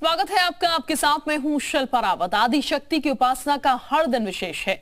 स्वागत है आपका। आपके साथ मैं हूं शिल्पा रावत। आदि शक्ति की उपासना का हर दिन विशेष है।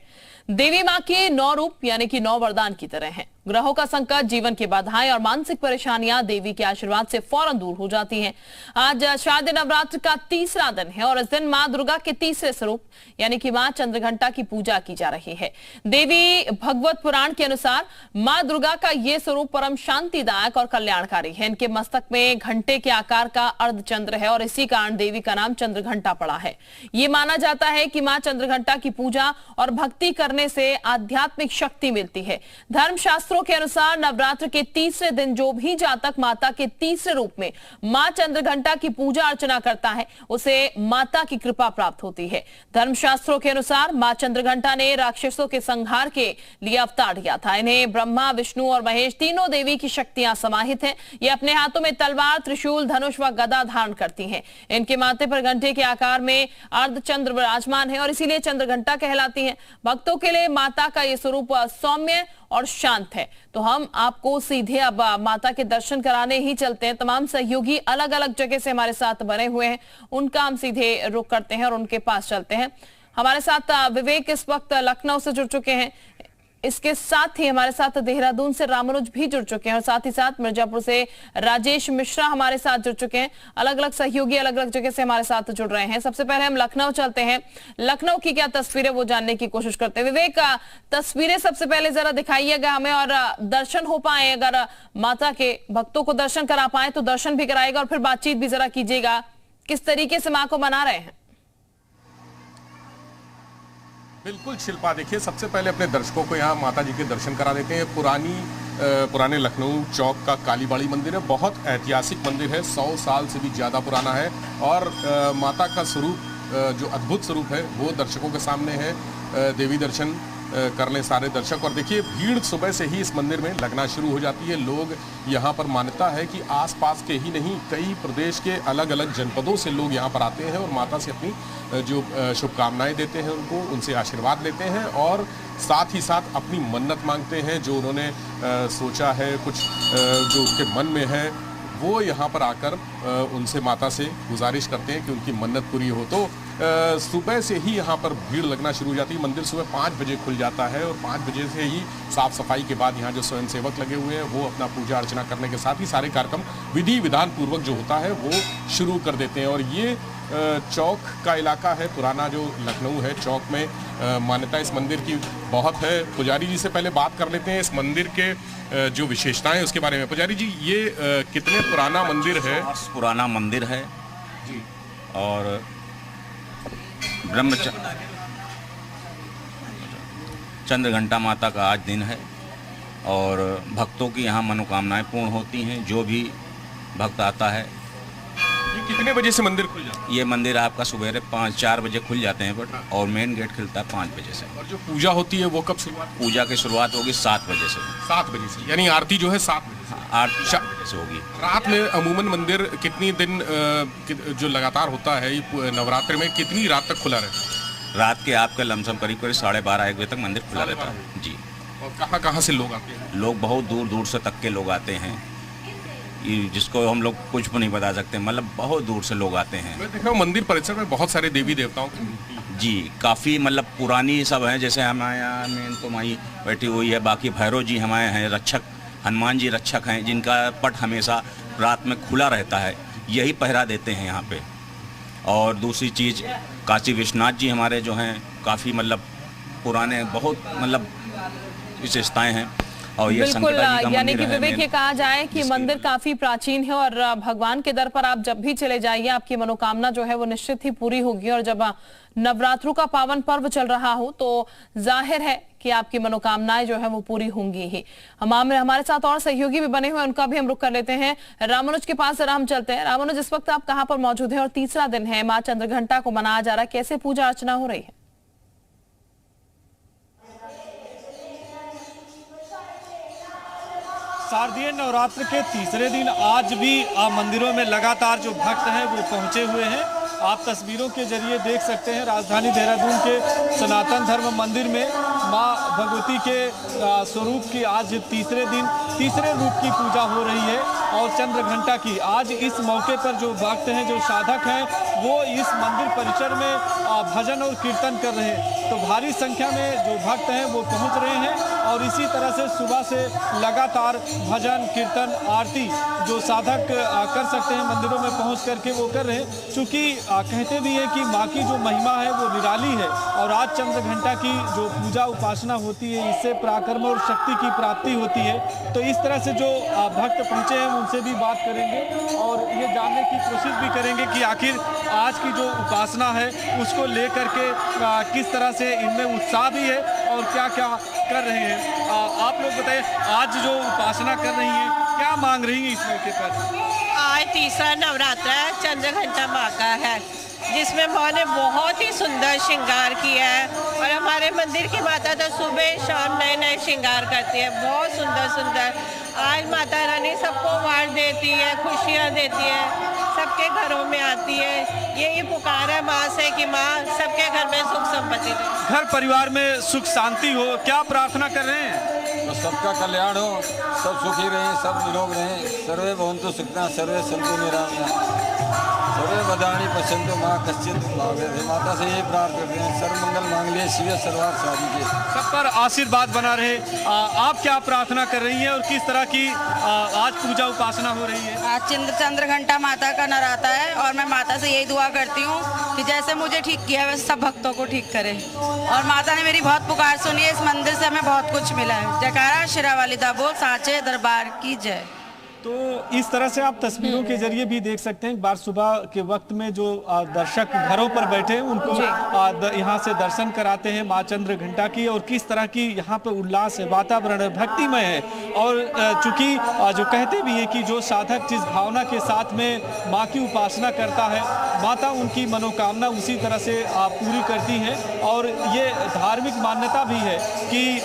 देवी मां के 9 रूप यानी कि 9 वरदान की तरह हैं। ग्रहों का संकट, जीवन की बाधाएं और मानसिक परेशानियां देवी के आशीर्वाद से फौरन दूर हो जाती हैं। आज शारदीय नवरात्र का तीसरा दिन है और इस दिन मां दुर्गा के तीसरे स्वरूप यानी कि मां चंद्रघंटा की पूजा की जा रही है। देवी भगवत पुराण के अनुसार मां दुर्गा का ये स्वरूप परम शांतिदायक और कल्याणकारी है। इनके मस्तक में घंटे के आकार का अर्धचंद्र है और इसी कारण देवी का नाम चंद्रघंटा पड़ा है। ये माना जाता है कि मां चंद्रघंटा की पूजा और भक्ति करने से आध्यात्मिक शक्ति मिलती है। धर्मशास्त्र के अनुसार नवरात्र के तीसरे दिन जो भी जातक माता के तीसरे रूप में मां चंद्रघंटा की पूजा अर्चना करता है उसे माता की कृपा प्राप्त होती है। धर्मशास्त्रों के अनुसार मां चंद्रघंटा ने राक्षसों के संहार के लिए अवतार लिया था। इन्हें ब्रह्मा, विष्णु और महेश तीनों देवी की शक्तियां समाहित हैं। ये अपने हाथों में तलवार, त्रिशूल, धनुष व गदा धारण करती हैं। इनके माथे पर घंटे के आकार में अर्धचंद्र विराजमान है और इसीलिए चंद्रघंटा कहलाती है। भक्तों के लिए माता का यह स्वरूप सौम्य और शांत है। तो हम आपको सीधे अब माता के दर्शन कराने ही चलते हैं। तमाम सहयोगी अलग अलग जगह से हमारे साथ बने हुए हैं, उनका हम सीधे रुख करते हैं और उनके पास चलते हैं। हमारे साथ विवेक इस वक्त लखनऊ से जुड़ चुके हैं। इसके साथ ही हमारे साथ देहरादून से रामानुज भी जुड़ चुके हैं और साथ ही साथ मिर्जापुर से राजेश मिश्रा हमारे साथ जुड़ चुके हैं। अलग अलग सहयोगी अलग अलग जगह से हमारे साथ जुड़ रहे हैं। सबसे पहले हम लखनऊ चलते हैं। लखनऊ की क्या तस्वीरें वो जानने की कोशिश करते हैं। विवेक, तस्वीरें सबसे पहले जरा दिखाइएगा हमें और दर्शन हो पाए, अगर माता के भक्तों को दर्शन करा पाए तो दर्शन भी कराएगा और फिर बातचीत भी जरा कीजिएगा। किस तरीके से मां को मना रहे हैं? बिल्कुल शिल्पा, देखिए सबसे पहले अपने दर्शकों को यहाँ माता जी के दर्शन करा देते हैं। पुराने लखनऊ चौक का कालीबाड़ी मंदिर है, बहुत ऐतिहासिक मंदिर है, 100 साल से भी ज़्यादा पुराना है और माता का स्वरूप जो अद्भुत स्वरूप है वो दर्शकों के सामने है। देवी दर्शन करने सारे दर्शक, और देखिए भीड़ सुबह से ही इस मंदिर में लगना शुरू हो जाती है। लोग यहाँ पर, मान्यता है कि आसपास के ही नहीं कई प्रदेश के अलग अलग जनपदों से लोग यहाँ पर आते हैं और माता से अपनी जो शुभकामनाएं देते हैं उनको, उनसे आशीर्वाद लेते हैं और साथ ही साथ अपनी मन्नत मांगते हैं। जो उन्होंने सोचा है, कुछ जो उनके मन में है, वो यहाँ पर आकर उनसे माता से गुजारिश करते हैं कि उनकी मन्नत पूरी हो। तो सुबह से ही यहाँ पर भीड़ लगना शुरू हो जाती है। मंदिर सुबह 5 बजे खुल जाता है और 5 बजे से ही साफ सफाई के बाद यहाँ जो स्वयंसेवक लगे हुए हैं वो अपना पूजा अर्चना करने के साथ ही सारे कार्यक्रम विधि विधान पूर्वक जो होता है वो शुरू कर देते हैं। और ये चौक का इलाका है, पुराना जो लखनऊ है, चौक में मान्यता इस मंदिर की बहुत है। पुजारी जी से पहले बात कर लेते हैं इस मंदिर के जो विशेषताएं उसके बारे में। पुजारी जी, ये कितने पुराना मंदिर है? पुराना मंदिर है जी, और चंद्रघंटा माता का आज दिन है और भक्तों की यहाँ मनोकामनाएं पूर्ण होती हैं। जो भी भक्त आता है। ये कितने बजे से मंदिर खुल जाता है? ये मंदिर आपका सुबह 5-4 बजे खुल जाते हैं बट, और मेन गेट खुलता है 5 बजे से। और जो पूजा होती है वो कब शुरुआत? पूजा की शुरुआत होगी 7 बजे से। 7 बजे से, यानी आरती जो है 7 बजे से? आरती 7 बजे से होगी। रात में अमूमन मंदिर कितनी दिन जो लगातार होता है ये नवरात्र में, कितनी रात तक खुला रहता है? रात के आपके लमसम करीब 12:30-1 बजे तक मंदिर खुला रहता है जी। और कहाँ से लोग आते हैं? लोग बहुत दूर दूर से तक के लोग आते हैं, जिसको हम लोग कुछ भी नहीं बता सकते, मतलब बहुत दूर से लोग आते हैं। मैं देख रहा हूँ मंदिर परिसर में बहुत सारे देवी देवताओं की मूर्ति जी, काफ़ी मतलब पुरानी सब हैं। जैसे हमारे यहाँ मेन तो माई बैठी हुई है, बाकी भैरव जी हमारे हैं रक्षक, हनुमान जी रक्षक हैं, जिनका पट हमेशा रात में खुला रहता है, यही पहरा देते हैं यहाँ पे। और दूसरी चीज़, काशी विश्वनाथ जी हमारे जो हैं काफ़ी मतलब पुराने, बहुत मतलब विशेषताएँ हैं। और ये बिल्कुल, यानी कि विवेक ये कहा जाए कि मंदिर काफी प्राचीन है और भगवान के दर पर आप जब भी चले जाइए आपकी मनोकामना जो है वो निश्चित ही पूरी होगी। और जब नवरात्रों का पावन पर्व चल रहा हो तो जाहिर है कि आपकी मनोकामनाएं जो है वो पूरी होंगी ही। हमारे साथ और सहयोगी भी बने हुए हैं, उनका भी हम रुख कर लेते हैं। रामानुज के पास जरा हम चलते हैं। रामानुज, इस वक्त आप कहाँ पर मौजूद हैं और तीसरा दिन है, माँ चंद्रघंटा को मनाया जा रहा है, कैसे पूजा अर्चना हो रही है? शारदीय नवरात्र के तीसरे दिन आज भी मंदिरों में लगातार जो भक्त हैं वो पहुंचे हुए हैं। आप तस्वीरों के जरिए देख सकते हैं राजधानी देहरादून के सनातन धर्म मंदिर में मां भगवती के स्वरूप की आज तीसरे दिन तीसरे रूप की पूजा हो रही है और चंद्रघंटा की। आज इस मौके पर जो भक्त हैं, जो साधक हैं, वो इस मंदिर परिसर में भजन और कीर्तन कर रहे हैं। तो भारी संख्या में जो भक्त हैं वो पहुंच रहे हैं और इसी तरह से सुबह से लगातार भजन कीर्तन आरती जो साधक कर सकते हैं मंदिरों में पहुंच करके वो कर रहे हैं। चूँकि कहते भी हैं कि माँ की जो महिमा है वो निराली है और आज चंद्र घंटा की जो पूजा उपासना होती है इससे पराक्रम और शक्ति की प्राप्ति होती है। तो इस तरह से जो भक्त पहुँचे हैं उनसे भी बात करेंगे और ये जानने की कोशिश भी करेंगे कि आखिर आज की जो उपासना है उसको लेकर के किस तरह से इनमें उत्साह भी है और क्या क्या कर रहे हैं। आप लोग बताइए, आज जो उपासना कर रही हैं क्या मांग रही हैं इस मौके पर? आज तीसरा नवरात्र है, चंद्र घंटा माँ का है, जिसमें माँ ने बहुत ही सुंदर श्रृंगार किया है और हमारे मंदिर की माता तो सुबह शाम नए नए श्रृंगार करती है, बहुत सुंदर सुंदर। आज माता रानी सबको वार देती है, खुशियाँ देती है, सबके घरों में आती है। यही पुकार है माँ से कि माँ सबके घर में सुख संपत्ति दे, घर परिवार में सुख शांति हो। क्या प्रार्थना कर रहे हैं? तो सबका कल्याण हो, सब सुखी रहें, सब निरोग रहें। सर्वे भवन्तु सुखिनः, सर्वे सन्तु निरामयाः, सर्वे वदानि पश्यन्तु मां कश्चित् दुःखभाग्। माता से यही प्रार्थना करते हैं, सर्वमंगल मांगल्ये शिवे सर्वार्थ साधिके। सब पर आशीर्वाद बना रहे। आप क्या प्रार्थना कर रही हैं और किस तरह की आज पूजा उपासना हो रही है? आज चंद्र घंटा माता का नराता है और मैं माता से यही दुआ करती हूँ कि जैसे मुझे ठीक किया वैसे सब भक्तों को ठीक करे। और माता ने मेरी बहुत पुकार सुनी है, इस मंदिर से हमें बहुत कुछ मिला है। जयकारा शेरावाली दा बोल, साचे दरबार की जय। तो इस तरह से आप तस्वीरों के जरिए भी देख सकते हैं। एक बार सुबह के वक्त में जो दर्शक घरों पर बैठे हैं उनको यहाँ से दर्शन कराते हैं माँ चंद्र घंटा की, और किस तरह की यहाँ पे उल्लास है, वातावरण है, भक्तिमय है। और चूंकि जो कहते भी हैं कि जो साधक जिस भावना के साथ में माँ की उपासना करता है, माता उनकी मनोकामना उसी तरह से पूरी करती हैं। और ये धार्मिक मान्यता भी है कि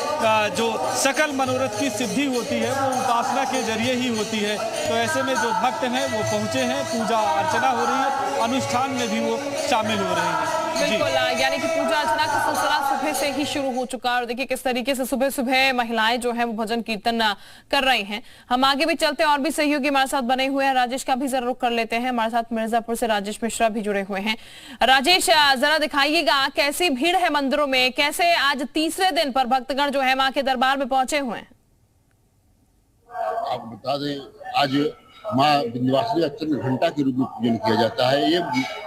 जो सकल मनोरथ की सिद्धि होती है वो उपासना के जरिए ही होती है। तो ऐसे में जो भक्त हैं वो पहुंचे हैं, पूजा अर्चना हो रही है, अनुष्ठान में भी वो शामिल हो रहे हैं। बिल्कुल, यानी कि पूजा अर्चना का सिलसिला सुबह से ही शुरू हो चुका है और देखिए किस तरीके से सुबह सुबह महिलाएं जो है वो भजन कीर्तन कर रही हैं। हम आगे भी चलते हैं और भी सहयोगी हमारे साथ बने हुए हैं। राजेश का भी जरा रुख कर लेते हैं। हमारे साथ मिर्जापुर से राजेश मिश्रा भी जुड़े हुए हैं। राजेश, जरा दिखाइएगा कैसी भीड़ है मंदिरों में, कैसे आज तीसरे दिन पर भक्तगण जो है माँ के दरबार में पहुंचे हुए हैं? आप बता दें, आज माँ विंध्यवासिनी का चंद्र घंटा के रूप में पूजन किया जाता है। ये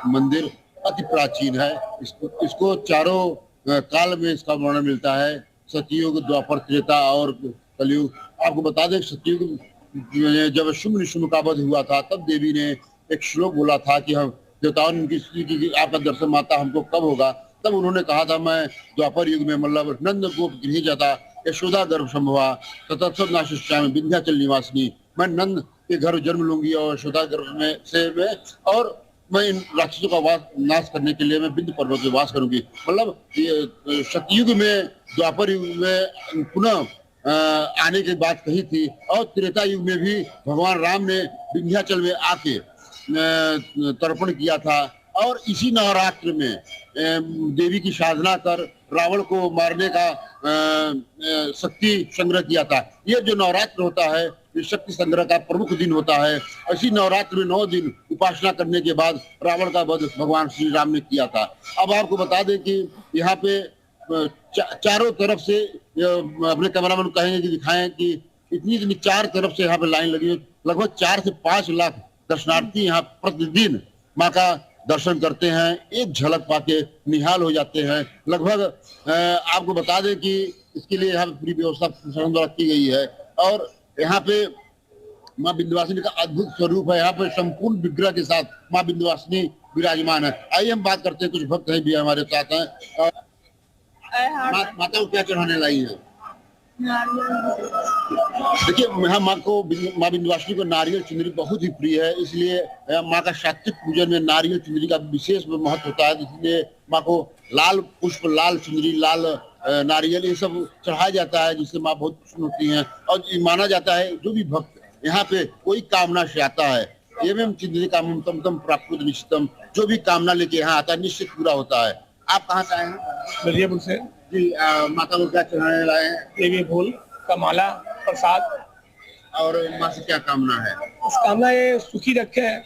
मंदिर अति प्राचीन है। इसको चारों काल में इसका वर्णन मिलता है, सतयुग, द्वापर, त्रेता और कलयुग। आपको बता दें, सतयुग जब शुंभ निशुंभ का वध हुआ था तब देवी ने एक श्लोक बोला था कि हम देवताओं ने की आपका दर्शन माता हमको कब होगा। तब उन्होंने कहा था, मैं द्वापर युग में मतलब नंद गोप गृह जाता यशोदा गर्भ संभवा तत्सव नाशिष्यामि विंध्याचल निवासिनी, मैं नंद के घर जन्म लूंगी और यशोदा गर्भ में से मैं और मैं इन राक्षसों का नाश करने के लिए मैं विंध्य पर्वत में वास करूंगी। मतलब सतयुग में, द्वापर युग में पुनः आने की बात कही थी और त्रेता युग में भी भगवान राम ने विंध्याचल में आके तर्पण किया था। और इसी नवरात्र में देवी की साधना कर रावण को मारने का शक्ति संग्रह किया था। ये जो नवरात्र होता है ये शक्ति संग्रह का प्रमुख दिन होता है। इसी नवरात्र में 9 दिन उपासना करने के बाद रावण का वध भगवान श्री राम ने किया था। अब आपको बता दें कि यहाँ पे चारों तरफ से अपने कैमरामैन कहेंगे कि दिखाएं कि इतनी चार तरफ से यहाँ पे लाइन लगी है। लगभग 4 से 5 लाख दर्शनार्थी यहाँ प्रतिदिन माँ का दर्शन करते हैं, एक झलक पाके निहाल हो जाते हैं। लगभग आपको बता दें कि इसके लिए यहाँ पूरी व्यवस्था प्रशासन द्वारा की गई है। और यहाँ पे माँ विंध्यवासिनी का अद्भुत स्वरूप है। यहाँ पे संपूर्ण विग्रह के साथ माँ विंध्यवासिनी विराजमान है। आइए हम बात करते हैं, कुछ भक्त हैं भी हमारे साथ हैं। माता को क्या चढ़ाने लाई है? देखिए, यहाँ माँ विंध्यवासिनी को नारियल चुनरी बहुत ही प्रिय है, इसलिए माँ का सात्विक पूजन में नारियल चुनरी का विशेष महत्व होता है। इसलिए माँ को लाल पुष्प, लाल चुनरी, लाल नारियल ये सब चढ़ाया जाता है, जिससे माँ बहुत प्रसन्न होती हैं। और माना जाता है जो भी भक्त यहाँ पे कोई कामना से आता है, एवं चिंतन कामं तम तम प्राप्त निश्चितम, जो भी कामना लेके यहाँ आता है निश्चित पूरा होता है। आप कहाँ से आए हैं? मिर्जापुर से जी। माता को क्या चढ़ाने लाए हैं? देवी फूल का माला, प्रसाद। और माँ से क्या कामना है? इस कामना ये सुखी रखे,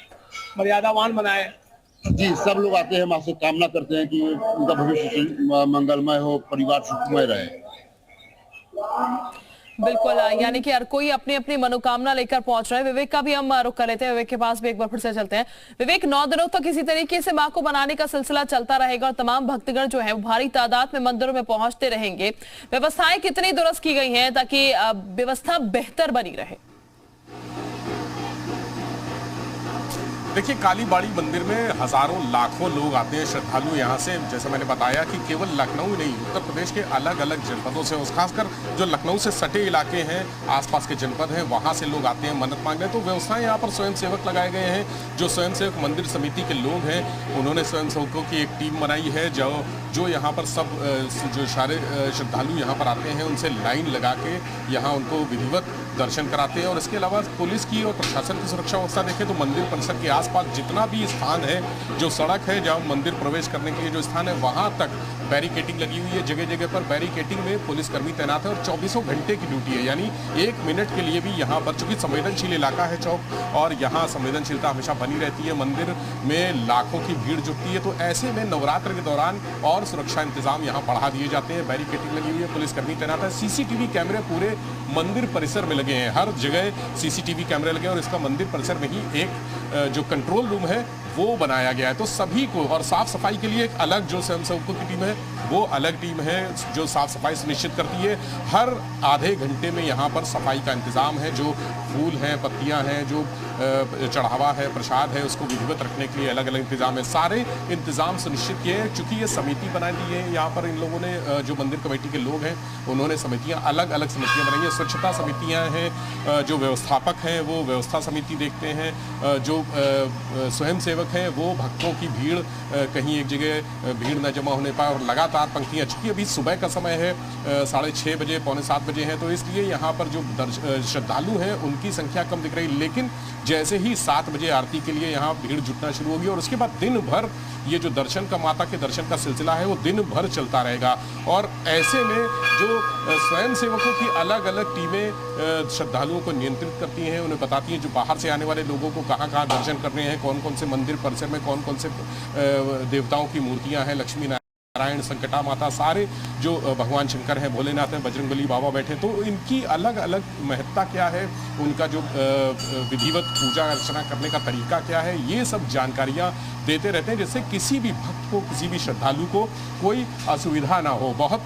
मर्यादावान बनाए, जी, सब लोग आते हैं, माँ से कामना करते हैं कि उनका भविष्य मंगलमय हो, परिवार सुखमय रहे। बिल्कुल, यानी कि हर कोई अपनी अपनी मनोकामना लेकर पहुंच रहा है। विवेक का भी हम रुख कर लेते हैं, विवेक के पास भी एक बार फिर से चलते हैं। विवेक, 9 दिनों तक इसी तरीके से मां को बनाने का सिलसिला चलता रहेगा और तमाम भक्तगण जो है भारी तादाद में मंदिरों में पहुंचते रहेंगे। व्यवस्थाएं कितनी दुरुस्त की गई हैं ताकि व्यवस्था बेहतर बनी रहे? देखिए, कालीबाड़ी मंदिर में हजारों लाखों लोग आते हैं श्रद्धालु यहाँ से। जैसे मैंने बताया कि केवल लखनऊ नहीं, उत्तर प्रदेश के अलग अलग जनपदों से, खासकर जो लखनऊ से सटे इलाके हैं, आसपास के जनपद हैं, वहाँ से लोग आते हैं मन्नत मांगने। तो व्यवस्थाएं यहाँ पर स्वयंसेवक लगाए गए हैं। जो स्वयंसेवक मंदिर समिति के लोग हैं, उन्होंने स्वयंसेवकों की एक टीम बनाई है जो यहाँ पर सब जो सारे श्रद्धालु यहाँ पर आते हैं उनसे लाइन लगा के यहाँ उनको विधिवत दर्शन कराते हैं। और इसके अलावा पुलिस की और प्रशासन की सुरक्षा व्यवस्था देखें तो मंदिर परिसर के आसपास जितना भी स्थान है, जो सड़क है जहाँ मंदिर प्रवेश करने के लिए जो स्थान है, वहाँ तक बैरिकेटिंग लगी हुई है। जगह जगह पर बैरिकेटिंग में पुलिसकर्मी तैनात है और 24 घंटे की ड्यूटी है। यानी 1 मिनट के लिए भी यहाँ पर, चूंकि संवेदनशील इलाका है चौक और यहाँ संवेदनशीलता हमेशा बनी रहती है, मंदिर में लाखों की भीड़ जुटती है। तो ऐसे में नवरात्र के दौरान और सुरक्षा इंतजाम यहाँ बढ़ा दिए जाते हैं। बैरिकेटिंग लगी हुई है, पुलिसकर्मी तैनात है, सीसीटीवी कैमरे पूरे मंदिर परिसर में लगे हैं। हर जगह सीसीटीवी कैमरे लगे और इसका मंदिर परिसर में ही एक जो कंट्रोल रूम है वो बनाया गया है। तो सभी को, और साफ सफाई के लिए एक अलग जो स्वयंसेवकों की टीम है, वो अलग टीम है जो साफ सफाई सुनिश्चित करती है। हर आधे घंटे में यहाँ पर सफाई का इंतजाम है। जो फूल हैं, पत्तियाँ हैं, जो चढ़ावा है, प्रसाद है, उसको विधिवत रखने के लिए अलग अलग इंतजाम है। सारे इंतजाम सुनिश्चित किए हैं। चूंकि ये समिति बना दी है यहाँ पर, इन लोगों ने, जो मंदिर कमेटी के लोग हैं, उन्होंने समितियाँ, अलग अलग समितियाँ बनाई हैं। स्वच्छता समितियाँ हैं, जो व्यवस्थापक हैं वो व्यवस्था समिति देखते हैं, जो स्वयंसेवक हैं वो भक्तों की भीड़, कहीं एक जगह भीड़ न जमा होने पाए और लगातार पंक्तियाँ, चूंकि अभी सुबह का समय है, 6:30 बजे, 6:45 बजे है, तो इसलिए यहाँ पर जो श्रद्धालु हैं उनकी संख्या कम दिख रही। लेकिन जैसे ही 7 बजे आरती के लिए यहाँ भीड़ जुटना शुरू होगी और उसके बाद दिन भर ये जो दर्शन का, माता के दर्शन का सिलसिला है, वो दिन भर चलता रहेगा। और ऐसे में जो स्वयंसेवकों की अलग अलग टीमें श्रद्धालुओं को नियंत्रित करती हैं, उन्हें बताती हैं जो बाहर से आने वाले लोगों को कहाँ कहाँ दर्शन करने हैं, कौन कौन से मंदिर परिसर में कौन कौन से देवताओं की मूर्तियाँ हैं, लक्ष्मी नारायण, संकटा माता, सारे जो भगवान शंकर हैं, भोलेनाथ हैं, बजरंगबली बाबा बैठे, तो इनकी अलग अलग महत्ता क्या है, उनका जो विधिवत पूजा अर्चना करने का तरीका क्या है, ये सब जानकारियाँ देते रहते हैं, जिससे किसी भी भक्त को, किसी भी श्रद्धालु को कोई असुविधा ना हो। बहुत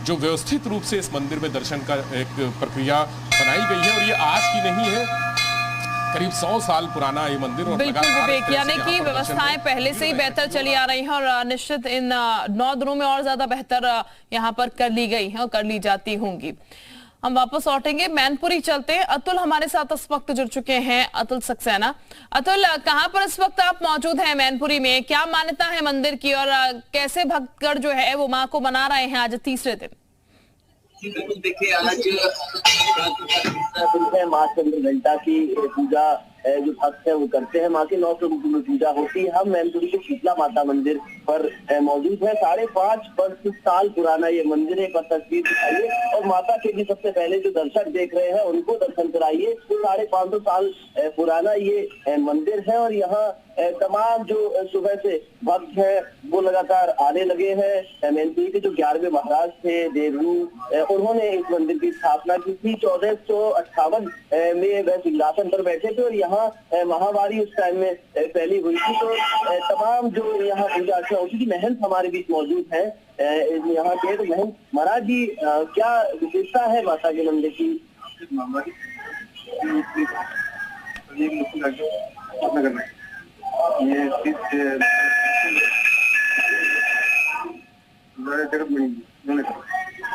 जो व्यवस्थित रूप से इस मंदिर में दर्शन का एक प्रक्रिया बनाई गई है और ये आज की नहीं है, करीब 100 साल पुराना ये मंदिर। और बिल्कुल विवेक, यानी कि व्यवस्थाएं पहले से ही बेहतर चली आ रही हैं और निश्चित इन 9 दिनों में और ज्यादा बेहतर यहाँ पर कर ली गई हैं और कर ली जाती होंगी। हम वापस लौटेंगे, मैनपुरी चलते हैं। अतुल हमारे साथ इस वक्त जुड़ चुके हैं, अतुल सक्सेना। अतुल, कहां पर इस वक्त आप मौजूद हैं मैनपुरी में? क्या मान्यता है मंदिर की और कैसे भक्तगण जो है वो मां को मना रहे हैं आज तीसरे दिन? बिल्कुल, देखिए आज माँ चंद्रघंटा की पूजा जो भक्त है वो करते हैं, माँ के 9 स्वरूपों में पूजा होती है। हम मैनपुरी के शीतला माता मंदिर पर मौजूद है। 5.5 साल पुराना ये मंदिर है। एक बार तस्वीर दिखाइए और माता के भी सबसे पहले जो दर्शक देख रहे हैं उनको दर्शन कराइए। 550 साल पुराना ये मंदिर है और यहाँ तमाम जो सुबह से भक्त हैं वो लगातार आने लगे हैं। मैनपुरी के जो 11वें महाराज थे देवरू, उन्होंने इस मंदिर की स्थापना की थी। 1458 में वह सिंहासन पर बैठे थे और यहाँ महामारी उस टाइम में फैली हुई थी, तो तमाम जो यहाँ पूजा अर्चना होती थी। महंत हमारे बीच मौजूद है यहाँ के, तो महंत महाराज जी, क्या विशेषता है माता के मंदिर की?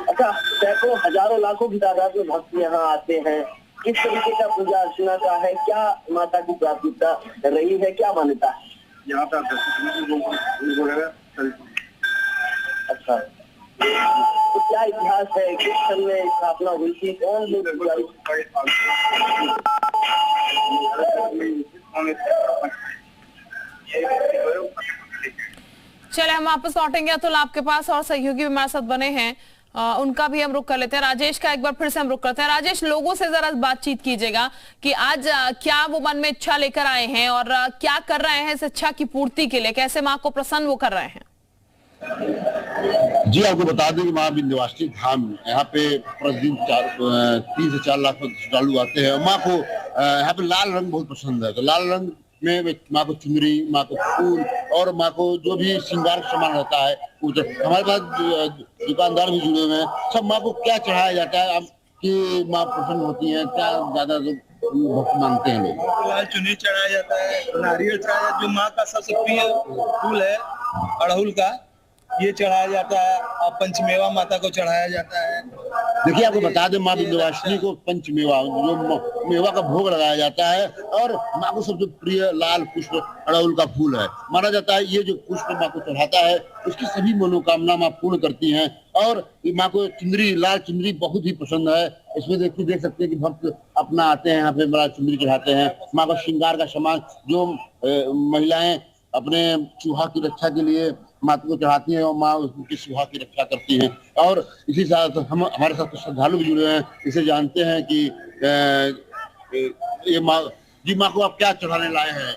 अच्छा, सैकड़ों हजारों लाखों की तादाद में भक्त यहाँ आते हैं। किस तरीके का पूजा अर्चना का है, क्या माता की प्राथमिकता रही है, क्या मान्यता है यहाँ पे? अच्छा, तो क्या इतिहास है, किस सन में स्थापना हुई थी, कौन लोग चले हम वापस लौटेंगे अतुल आपके पास और सहयोगी हमारे साथ बने हैं उनका भी हम रुख कर लेते हैं। राजेश का एक बार फिर से हम रुख करते हैं। राजेश, लोगों से जरा बातचीत कीजिएगा कि आज क्या वो मन में इच्छा लेकर आए हैं और क्या कर रहे हैं इस इच्छा की पूर्ति के लिए, कैसे माँ को प्रसन्न वो कर रहे हैं। जी, आपको बता दें कि माँ विंध्यवासिनी धाम यहाँ पे प्रतिदिन 3 से 4 लाख श्रद्धालु आते हैं। माँ को यहाँ पे लाल रंग बहुत पसंद है, तो लाल रंग में माँ को चुनरी, माँ को फूल और माँ को जो भी श्रृंगार सामान रहता है हमारे पास दुकानदार भी जुड़े हुए हैं। सब माँ को क्या चढ़ाया जाता है कि माँ प्रसन्न होती है, क्या ज्यादा भक्त मानते हैं लोग? लाल चुनरी चढ़ाया जाता है, नारियल चढ़ाया जाता है, जो माँ का सबसे प्रिय फूल है अड़हुल का, ये चढ़ाया जाता है और पंचमेवा माता को चढ़ाया जाता है। देखिए, आपको बता दें माँ विंध्यवासिनी को पंचमेवा जो मेवा का भोग लगाया जाता है और माँ को सबसे प्रिय लाल पुष्प अड़हुल का फूल है। माना जाता है ये जो पुष्प माँ को चढ़ाता है उसकी सभी मनोकामना माँ पूर्ण करती हैं। और माँ को चुनरी, लाल चुनरी बहुत ही पसंद है। इसमें देख सकते हैं कि भक्त अपना आते हैं यहाँ पे लाल चुनरी चढ़ाते हैं। माँ का श्रृंगार का सामान जो महिलाएं अपने चूहा की रक्षा के लिए माता को चढ़ाती हैं और माँ उनकी सुहा की रक्षा करती हैं। और इसी साथ हम हमारे साथ श्रद्धालु भी जुड़े हैं, इसे जानते हैं कि ये माँ जी, माँ को आप क्या चढ़ाने लाए हैं?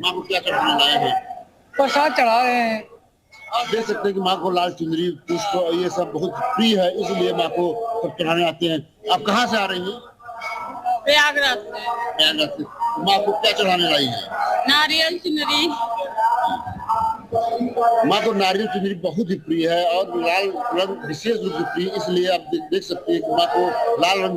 माँ को क्या चढ़ाने लाए हैं? प्रसाद चढ़ा रहे हैं। आप देख सकते हैं कि माँ को लाल चुनरी, पुष्प ये सब बहुत प्रिय है, इसलिए माँ को सब चढ़ाने आते हैं। आप कहाँ से आ रही हैं? प्रयागराज से। माँ को क्या चढ़ाने लाई है? नारियल चुनरी। माँ को नारियल चुनरी बहुत ही प्रिय है और लाल रंग विशेष रूप से प्रिय, इसलिए आप देख सकते हैं कि माँ को लाल रंग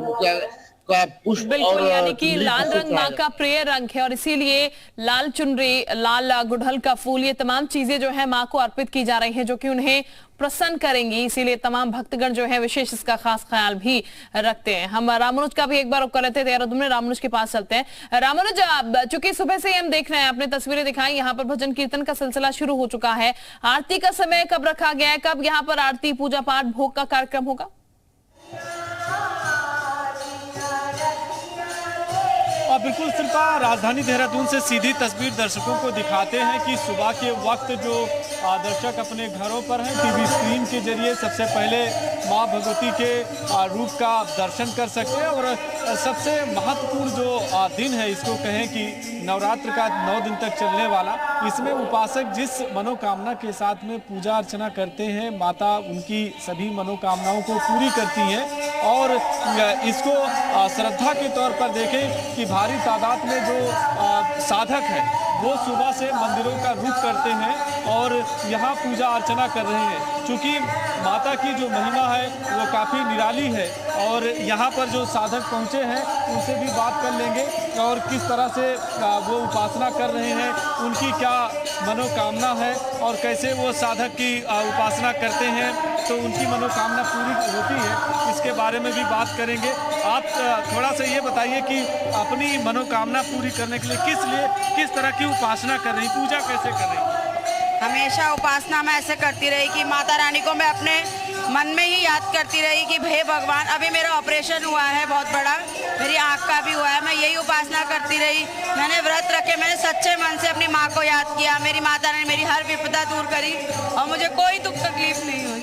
का पुष्प बिल्कुल, और यानी कि लाल रंग माँ का प्रिय रंग है और इसीलिए लाल चुनरी, लाल गुड़हल का फूल, ये तमाम चीजें जो है माँ को अर्पित की जा रही हैं जो कि उन्हें प्रसन्न करेंगी। इसीलिए तमाम भक्तगण जो है विशेष इसका खास ख्याल भी रखते हैं। हम रामानुज का भी एक बार कर लेते देहरादून में, रामानुज के पास चलते हैं। रामानुज, चूंकि सुबह से हम देख रहे हैं, आपने तस्वीरें दिखाई, यहाँ पर भजन कीर्तन का सिलसिला शुरू हो चुका है। आरती का समय कब रखा गया है, कब यहाँ पर आरती, पूजा पाठ, भोग का कार्यक्रम होगा? और बिल्कुल शिल्पा, राजधानी देहरादून से सीधी तस्वीर दर्शकों को दिखाते हैं कि सुबह के वक्त जो दर्शक अपने घरों पर हैं टीवी स्क्रीन के जरिए सबसे पहले मां भगवती के रूप का दर्शन कर सकते हैं। और सबसे महत्वपूर्ण जो दिन है, इसको कहें कि नवरात्र का 9 दिन तक चलने वाला, इसमें उपासक जिस मनोकामना के साथ में पूजा अर्चना करते हैं, माता उनकी सभी मनोकामनाओं को पूरी करती हैं। और इसको श्रद्धा के तौर पर देखें कि भारी तादाद में जो साधक हैं वो सुबह से मंदिरों का रुख करते हैं और यहाँ पूजा अर्चना कर रहे हैं। चूँकि माता की जो महिमा है वो काफ़ी निराली है और यहाँ पर जो साधक पहुँचे हैं उनसे भी बात कर लेंगे और किस तरह से वो उपासना कर रहे हैं, उनकी क्या मनोकामना है और कैसे वो साधक की उपासना करते हैं तो उनकी मनोकामना पूरी होती है, इसके बारे में भी बात करेंगे। आप थोड़ा सा ये बताइए कि अपनी मनोकामना पूरी करने के लिए किस तरह की उपासना कर रही, पूजा कैसे कर रही? हमेशा उपासना मैं ऐसे करती रही कि माता रानी को मैं अपने मन में ही याद करती रही कि हे भगवान, अभी मेरा ऑपरेशन हुआ है बहुत बड़ा, मेरी आँख का भी हुआ है, मैं यही उपासना करती रही। मैंने व्रत रखे, मैंने सच्चे मन से अपनी माँ को याद किया, मेरी माता ने मेरी हर विपदा दूर करी और मुझे कोई दुख तकलीफ नहीं हुई।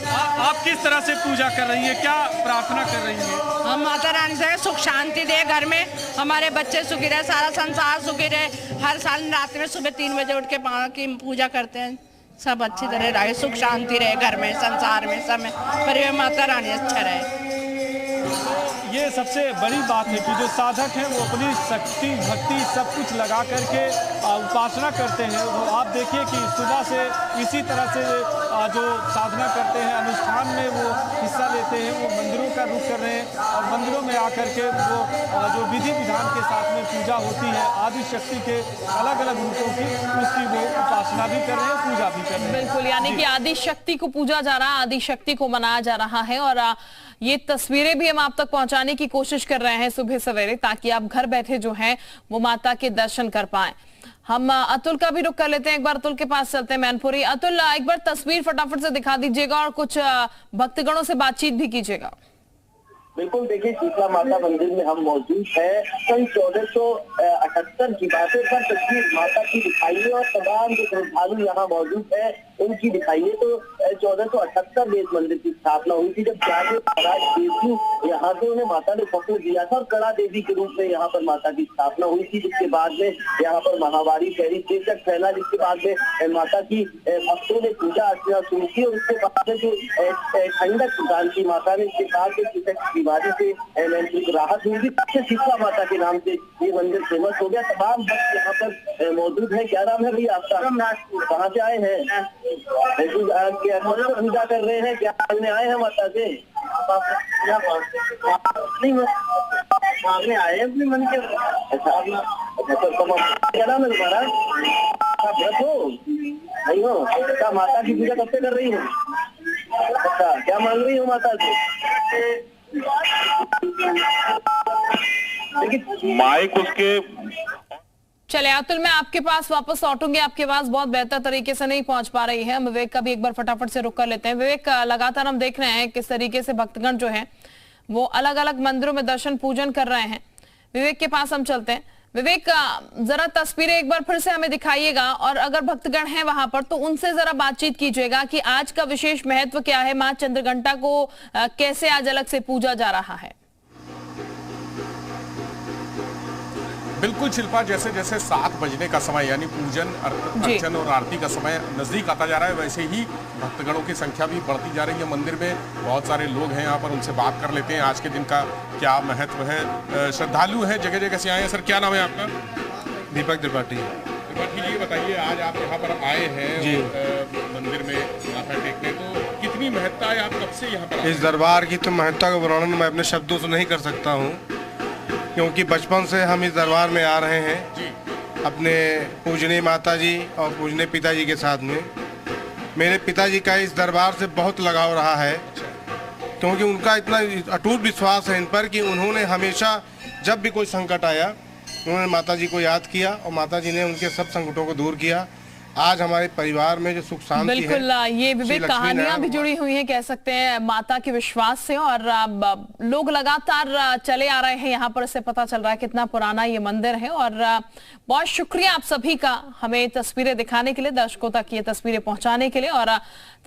आप किस तरह से पूजा कर रही है, क्या प्रार्थना कर रही है? हम माता रानी से सुख शांति दे घर में, हमारे बच्चे सुखी रहे, सारा संसार सुखी रहे। हर साल रात में सुबह 3 बजे उठ के माँ की पूजा करते हैं, सब अच्छी तरह रहे, सुख शांति रहे घर में, संसार में, सब में परिवार माता रानी अच्छा रहे। ये सबसे बड़ी बात है कि जो साधक हैं वो अपनी शक्ति भक्ति सब कुछ लगा करके उपासना करते हैं। वो आप देखिए कि सुबह से इसी तरह से जो साधना करते हैं, अनुष्ठान में वो हिस्सा लेते हैं, वो मंदिरों का रुख कर रहे हैं और मंदिरों में आकर के वो जो विधि विधान के साथ में पूजा होती है आदि शक्ति के अलग अलग रूपों की, उसकी वो उपासना भी कर रहे हैं, पूजा भी कर रहे हैं। बिल्कुल, यानी कि आदि शक्ति को पूजा जा रहा है, आदि शक्ति को मनाया जा रहा है। और ये तस्वीरें भी हम आप तक पहुंचाने की कोशिश कर रहे हैं सुबह सवेरे, ताकि आप घर बैठे जो हैं वो माता के दर्शन कर पाएं। हम अतुल का भी रुख कर लेते हैं, एक बार अतुल के पास चलते हैं, मैनपुरी। अतुल, एक बार तस्वीर फटाफट से दिखा दीजिएगा और कुछ भक्तगणों से बातचीत भी कीजिएगा। बिल्कुल, देखिए शीतला माता मंदिर में हम मौजूद हैं। सन 1478 की बातें पर तस्वीर माता की दिखाइए और तमाम जो श्रद्धालु यहाँ मौजूद है उनकी दिखाइए। तो 1478 में इस मंदिर की स्थापना हुई थी, जब प्यारे महाराज केसरी यहाँ से उन्हें माता ने पकड़ दिया था और कड़ा देवी के रूप में यहाँ पर माता की स्थापना हुई थी। जिसके बाद में यहाँ पर महामारी फैली, चेचक फैला, जिसके बाद में माता की भक्तों ने पूजा अर्चना शुरू की और उसके बाद में जो ठंडक प्रदान की माता ने, इसके बाद में चेचक बीमारी से राहत हुई थी, तब से शीतला माता के नाम से ये मंदिर फेमस हो गया। तमाम भक्त यहाँ पर मौजूद है। क्या नाम है भैया आपका? कहाँ से आए हैं? पूजा कर रहे हैं, क्या मांगने आए हैं माता से? मांगने आए हैं अपने मन के। अच्छा, क्या नाम है तुम्हारा? व्रत हो नहीं हो? क्या माता की पूजा कब से कर रही हो? अच्छा, क्या मांग रही हो माता से? माइक उसके। चले अतुल, मैं आपके पास वापस लौटूंगी। आपके पास बहुत बेहतर तरीके से नहीं पहुंच पा रही है। हम विवेक का भी एक बार फटाफट से रुक कर लेते हैं। विवेक, लगातार हम देख रहे हैं किस तरीके से भक्तगण जो है वो अलग अलग मंदिरों में दर्शन पूजन कर रहे हैं। विवेक के पास हम चलते हैं। विवेक, जरा तस्वीरें एक बार फिर से हमें दिखाइएगा और अगर भक्तगण हैं वहां पर तो उनसे जरा बातचीत कीजिएगा कि आज का विशेष महत्व क्या है, मां चंद्रघंटा को कैसे आज अलग से पूजा जा रहा है। बिल्कुल शिल्पा, जैसे जैसे 7 बजने का समय यानी पूजन अर्चन और आरती का समय नजदीक आता जा रहा है, वैसे ही भक्तगणों की संख्या भी बढ़ती जा रही है। मंदिर में बहुत सारे लोग हैं, यहाँ पर उनसे बात कर लेते हैं आज के दिन का क्या महत्व है। श्रद्धालु हैं, जगह जगह से आए हैं। सर, क्या नाम है आपका? दीपक त्रिपाठी। त्रिपाठी जी, बताइए आज आप यहाँ पर आए हैं मंदिर में माथा टेकने, तो कितनी महत्ता है? आप कब से यहाँ पर? इस दरबार की तो महत्ता का वर्णन मैं अपने शब्दों से नहीं कर सकता हूँ, क्योंकि बचपन से हम इस दरबार में आ रहे हैं जी। अपने पूजनीय माता जी और पूजनीय पिताजी के साथ में। मेरे पिताजी का इस दरबार से बहुत लगाव रहा है, क्योंकि उनका इतना अटूट विश्वास है इन पर कि उन्होंने हमेशा जब भी कोई संकट आया उन्होंने माता जी को याद किया और माता जी ने उनके सब संकटों को दूर किया। आज हमारे परिवार में जो सुख शांति है, बिल्कुल ये विवेक कहानियां भी जुड़ी हुई हैं कह सकते हैं माता के विश्वास से, और लोग लगातार चले आ रहे हैं यहाँ पर। इससे पता चल रहा है कितना पुराना ये मंदिर है। और बहुत शुक्रिया आप सभी का हमें तस्वीरें दिखाने के लिए, दर्शकों तक ये तस्वीरें पहुंचाने के लिए। और